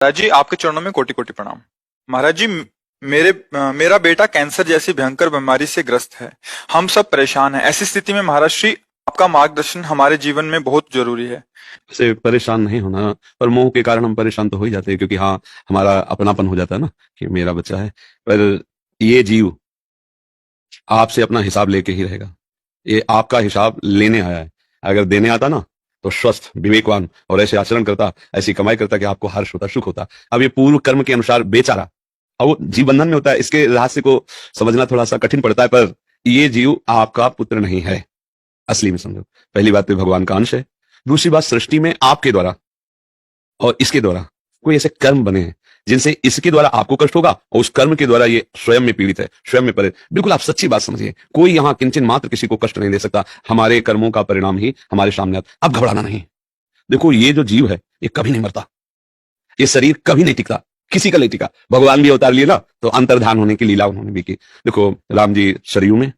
महाराज जी, आपके चरणों में कोटि कोटि प्रणाम। महाराज जी, मेरा बेटा कैंसर जैसी भयंकर बीमारी से ग्रस्त है। हम सब परेशान हैं। ऐसी स्थिति में महाराज श्री, आपका मार्गदर्शन हमारे जीवन में बहुत जरूरी है। से परेशान नहीं होना, पर मोह के कारण हम परेशान तो हो ही जाते हैं, क्योंकि हाँ, हमारा अपनापन हो जाता है ना कि मेरा बच्चा है। पर ये जीव आपसे अपना हिसाब लेके ही रहेगा। ये आपका हिसाब लेने आया है। अगर देने आता ना तो स्वस्थ, विवेकवान और ऐसे आचरण करता, ऐसी कमाई करता कि आपको हर्ष होता, सुख होता। अब ये पूर्व कर्म के अनुसार बेचारा, अब वो जीव बंधन में होता है। इसके रहस्य को समझना थोड़ा सा कठिन पड़ता है, पर ये जीव आपका पुत्र नहीं है असली में, समझो। पहली बात तो भगवान का अंश है। दूसरी बात, सृष्टि में आपके द्वारा और इसके द्वारा कोई ऐसे कर्म बने हैं जिनसे इसके द्वारा आपको कष्ट होगा, और उस कर्म के द्वारा ये स्वयं में पीड़ित है, स्वयं में परे। बिल्कुल आप सच्ची बात समझिए, कोई यहां किंचन मात्र किसी को कष्ट नहीं दे सकता। हमारे कर्मों का परिणाम ही हमारे सामने आता। अब घबराना नहीं। देखो, ये जो जीव है ये कभी नहीं मरता, ये शरीर कभी नहीं टिकता, किसी का नहीं टिका। भगवान भी अवतार लिए ना, तो अंतर्धान होने की लीला उन्होंने भी की। देखो, राम जी सरयू में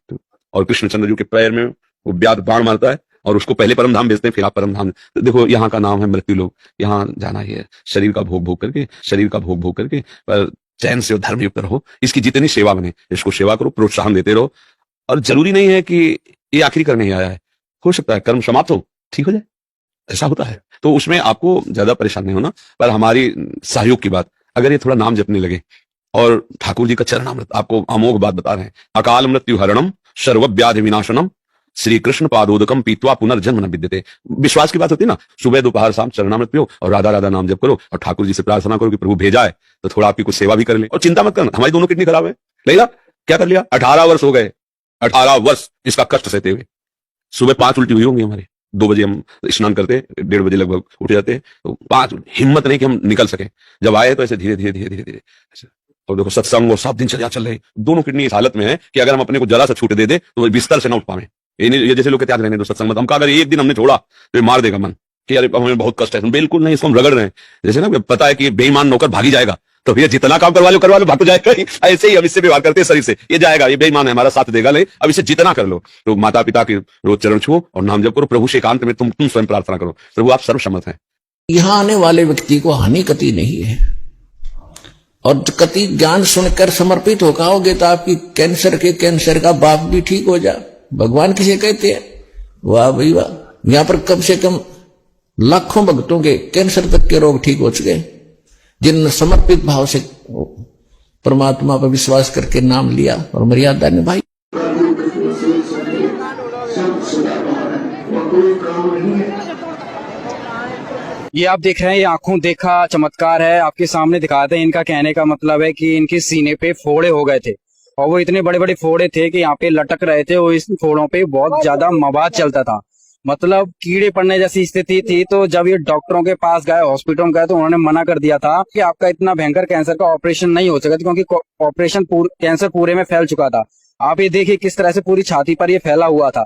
और कृष्णचंद्र जी के पैर में वो व्याध बाण मारता है, और उसको पहले परम धाम भेजते हैं, फिर आप परम धाम। देखो, यहाँ का नाम है मृत्यु लोग। यहाँ जाना ही है, शरीर का भोग भोग करके, शरीर का भोग भोग करके, पर चैन से और धर्म युक्त रहो। इसकी जितनी सेवा बने, इसको सेवा करो, प्रोत्साहन देते रहो। और जरूरी नहीं है कि ये आखिरी करने ही आया है, हो सकता है कर्म समाप्त हो, ठीक हो जाए, ऐसा होता है। तो उसमें आपको ज्यादा परेशान नहीं होना। पर हमारी सहयोग की बात, अगर ये थोड़ा नाम जपने लगे, और ठाकुर जी का चरणामृत आपको अमोघ बात बता रहे हैं, अकाल मृत्यु हरणम सर्व व्याधि विनाशनम श्री कृष्ण पादोदकम पीत्वा पुनर्जन्म न विद्यते। विश्वास की बात होती है ना, सुबह दोपहर शाम चरणामृत पियो और राधा राधा नाम जप करो, और ठाकुर जी से प्रार्थना करो कि प्रभु भेजा है तो थोड़ा आपकी कुछ सेवा भी कर ले। और चिंता मत करना, हमारी दोनों किडनी खराब है। लेला क्या कर लिया, 18 वर्ष हो गए, 18 वर्ष इसका कष्ट सहते हुए। सुबह 5 उल्टी हुई होंगी हमारी। 2 बजे हम स्नान करते, 1:30 बजे लगभग उठ जाते, तो 5 हिम्मत नहीं कि हम निकल सके। जब आए तो ऐसे धीरे धीरे धीरे धीरे धीरे ऐसे। और देखो, सत्संग और सब दिन चल रहे, दोनों किडनी इस हालत में है कि अगर हम अपने को जरा सा छूट दे दे तो बिस्तर से ना उठ पावे। ये जैसे लोग कहते रहने दो सत्संग मत, हमका अगर एक दिन हमने छोड़ा तो मार देगा मन कि यार हमें बहुत कष्ट है। बिल्कुल नहीं, इसको हम रगड़ रहे हैं। जैसे ना पता है कि बेईमान नौकर भागी जाएगा, तो भैया जितना काम करवा लो भाग तो जाएगा ही। ऐसे ही हम इससे व्यवहार करते हैं शरीर से, ये जाएगा, ये बेईमान है, हमारा साथ देगा नहीं, अब इसे जितना कर लो। तो माता पिता के रोज चरण छुओ और नाम जप करो, प्रभु से एकांत में तुम स्वयं प्रार्थना करो, प्रभु आप सर्वसम्मत हैं। यहाँ आने वाले व्यक्ति को हानि कति नहीं है, और कति ज्ञान सुनकर समर्पित हो जाओगे तो आपकी कैंसर का बाप भी ठीक हो जा। भगवान किसे कहते हैं, वाह भाई वाह। यहाँ पर कम से कम लाखों भक्तों के कैंसर तक के रोग ठीक हो चुके, जिन समर्पित भाव से परमात्मा पर विश्वास करके नाम लिया और मर्यादा निभाई। ये आप देख रहे हैं, ये आंखों देखा चमत्कार है, आपके सामने दिखाते हैं। इनका कहने का मतलब है कि इनके सीने पे फोड़े हो गए थे, और वो इतने बड़े बड़े फोड़े थे कि यहाँ पे लटक रहे थे, और इस फोड़ों पे बहुत ज्यादा मवाद चलता था, मतलब कीड़े पड़ने जैसी स्थिति थी। तो जब ये डॉक्टरों के पास गए, हॉस्पिटल में गए, तो उन्होंने मना कर दिया था कि आपका इतना भयंकर कैंसर का ऑपरेशन नहीं हो सका, क्योंकि ऑपरेशन कैंसर पूरे में फैल चुका था। आप ये देखिए किस तरह से पूरी छाती पर ये फैला हुआ था।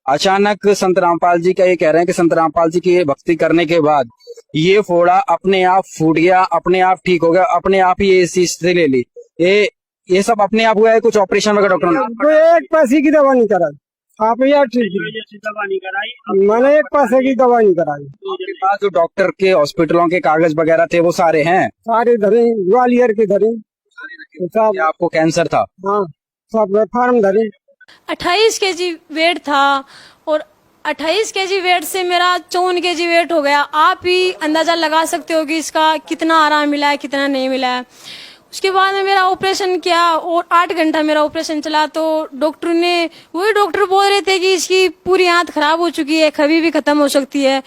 अचानक संत रामपाल जी का ये कह रहे हैं कि संत रामपाल जी की भक्ति करने के बाद ये फोड़ा अपने आप फूट गया, अपने आप ठीक हो गया, अपने आप ही ये स्थिति ले ली। ये सब अपने आप हुआ है, कुछ ऑपरेशन वगैरह डॉक्टर ने एक पैसे की दवा नहीं कराई, आप यार ठीक दवा नहीं कराई, मैंने एक पैसे की दवा नहीं कराई। आपके पास जो डॉक्टर के हॉस्पिटलों के कागज वगैरह थे वो सारे हैं? सारे धरे, ग्वालियर के धरे, सब। आपको कैंसर था? हाँ, सब फार्म धरे। 28 केजी वेट था, और 28 केजी वेट से मेरा 54 केजी वेट हो गया। आप ही अंदाजा लगा सकते हो कि इसका कितना आराम मिला है, कितना नहीं मिला है। उसके बाद में मेरा ऑपरेशन किया, और 8 घंटा मेरा ऑपरेशन चला। तो डॉक्टर ने, वही डॉक्टर बोल रहे थे कि इसकी पूरी आंत खराब हो चुकी है, कभी भी खत्म हो सकती है।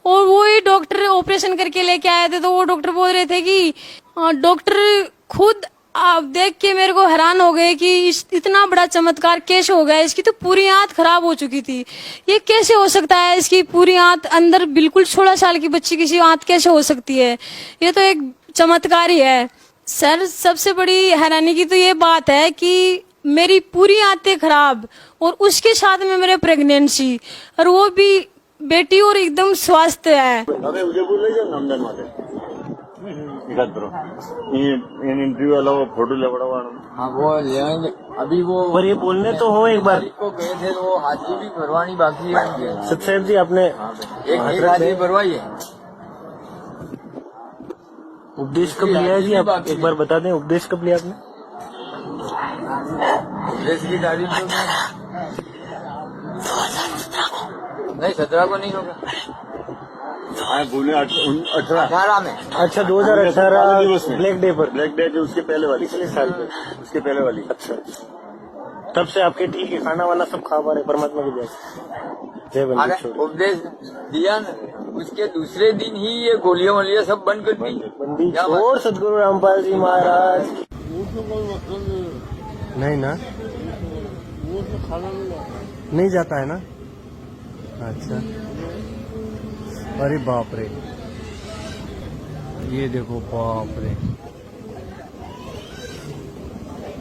और वही डॉक्टर ऑपरेशन करके लेके आए थे, तो वो डॉक्टर बोल रहे थे कि डॉक्टर खुद आप देख के मेरे को हैरान हो गए कि इतना बड़ा चमत्कार कैसे हो गया। इसकी तो पूरी आंत खराब हो चुकी थी, ये कैसे हो सकता है? इसकी पूरी आंत अंदर, बिल्कुल 16 साल की बच्ची की आंत कैसे हो सकती है? ये तो एक चमत्कार ही है सर। सबसे बड़ी हैरानी की तो ये बात है कि मेरी पूरी आंतें खराब, और उसके साथ में मेरे प्रेगनेंसी, और वो भी बेटी, और एकदम स्वस्थ है। इंटरव्यू वाला वो फोटो ले बड़ा। हाँ वो लेंगे अभी वो, पर ये बोलने तो हो एक बार को गए थे, वो हाजी भी भरवानी बाकी है। सतसेब जी आपने एक हाजी भरवाई है। उपदेश कब लिया है जी? आप एक बार बता दें, उपदेश कब लिया आपने? देश की तारीफ तो नहीं 17 को नहीं होगा, बोले 18 में। अच्छा 2018 ब्लैक डे पर, ब्लैक डे जो उसके पहले वाली, पिछले साल पे, उसके पहले वाली। अच्छा, तब से आपके ठीक है, खाना वाना सब खा पा रहे परमात्मा की जय। जय बंदी अरे छोड़। उपदेश दिया ना, उसके दूसरे दिन ही ये गोलियां वोलियां सब बंद कर दी। बंदी क्या छोड़ सदगुरु रामपाल जी महाराज। नहीं ना, नहीं जाता है ना। अच्छा, अरे बाप रे, ये देखो बाप रे।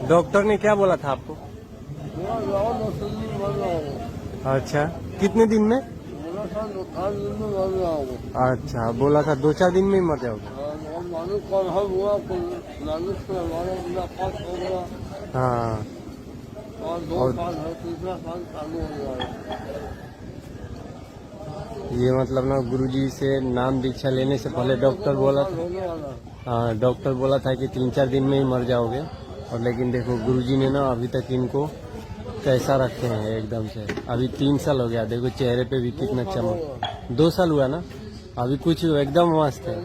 डॉक्टर ने क्या बोला था आपको? अच्छा, कितने दिन में? अच्छा, बोला था 2-4 दिन में ही मर जाओगे। हाँ, ये मतलब ना गुरुजी से नाम दीक्षा लेने से पहले डॉक्टर बोला था, हाँ डॉक्टर बोला था कि 3-4 दिन में ही मर जाओगे। और लेकिन देखो गुरुजी ने ना अभी तक इनको कैसा रखे हैं एकदम से। अभी 3 साल हो गया, देखो चेहरे पे भी कितना चमक। 2 साल हुआ ना, अभी कुछ एकदम मस्त है।